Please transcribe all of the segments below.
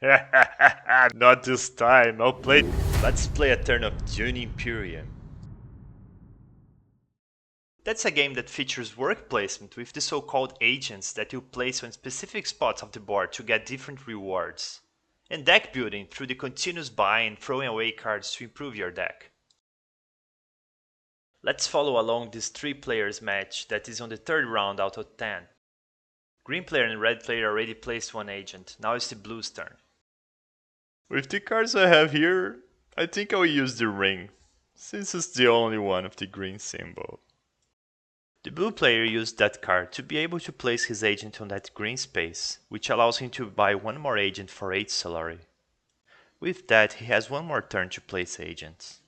Not this time, I'll play. Let's play a turn of Dune Imperium. That's a game that features work placement with the so-called agents that you place on specific spots of the board to get different rewards. And deck building through the continuous buying and throwing away cards to improve your deck. Let's follow along this 3 players match that is on the 3rd round out of 10. Green player and red player already placed one agent, now it's the blue's turn. With the cards I have here, I think I'll use the ring, since it's the only one of the green symbol. The blue player used that card to be able to place his agent on that green space, which allows him to buy one more agent for 8 Solari. With that, he has one more turn to place agents.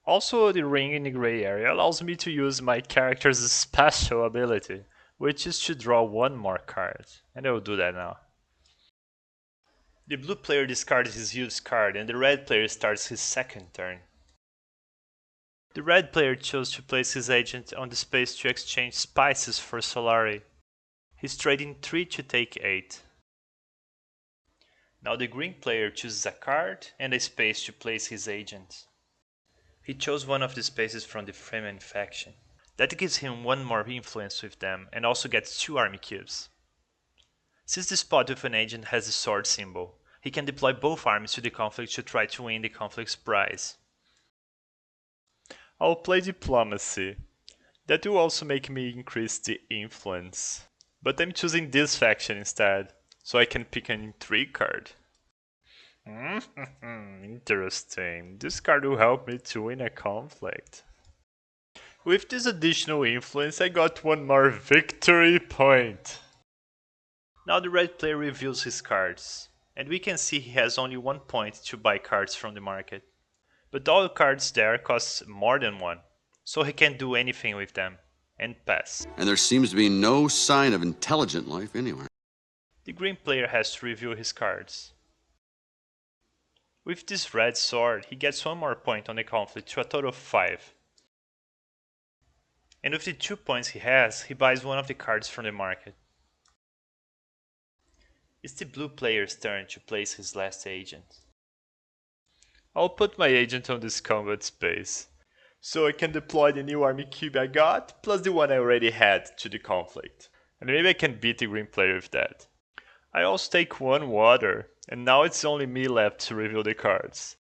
Also, the ring in the gray area allows me to use my character's special ability, which is to draw one more card, and I will do that now. The blue player discards his used card and the red player starts his 2nd turn. The red player chose to place his agent on the space to exchange spices for Solari. He's trading 3 to take 8. Now the green player chooses a card and a space to place his agent. He chose one of the spaces from the Fremen faction. That gives him one more influence with them and also gets 2 army cubes. Since the spot with an agent has the sword symbol, he can deploy both armies to the conflict to try to win the conflict's prize. I'll play diplomacy. That will also make me increase the influence. But I'm choosing this faction instead, so I can pick an intrigue card. Interesting. This card will help me to win a conflict. With this additional influence, I got one more victory point. Now the red player reveals his cards, and we can see he has only 1 point to buy cards from the market. But all the cards there cost more than 1, so he can't do anything with them, and pass. And there seems to be no sign of intelligent life anywhere. The green player has to reveal his cards. With this red sword, he gets 1 more point on the conflict to a total of 5. And with the 2 points he has, he buys one of the cards from the market. It's the blue player's turn to place his last agent. I'll put my agent on this combat space, so I can deploy the new army cube I got, plus the one I already had to the conflict. And maybe I can beat the green player with that. I also take 1 water, and now it's only me left to reveal the cards.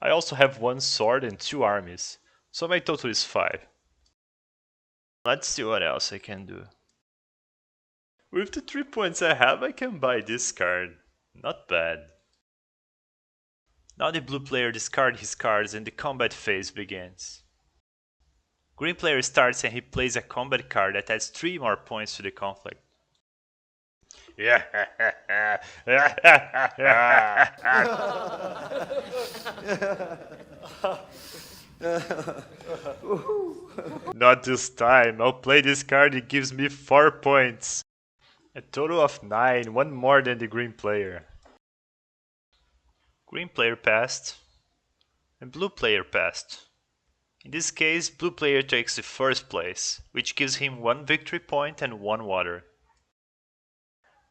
I also have 1 sword and 2 armies, so my total is 5. Let's see what else I can do. With the 3 points I have, I can buy this card. Not bad. Now the blue player discards his cards and the combat phase begins. Green player starts and he plays a combat card that adds 3 more points to the conflict. Not this time, I'll play this card, it gives me 4 points. A total of 9, 1 more than the green player. Green player passed, and blue player passed. In this case, blue player takes the 1st place, which gives him 1 victory point and 1 water.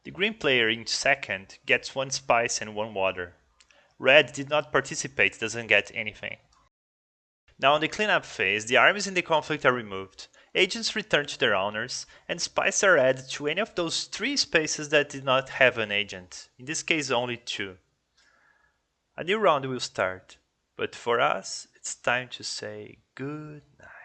The green player in 2nd gets 1 spice and 1 water. Red did not participate, doesn't get anything. Now in the cleanup phase, the armies in the conflict are removed, agents return to their owners, and spices are added to any of those 3 spaces that did not have an agent, in this case only 2. A new round will start, but for us, it's time to say good night.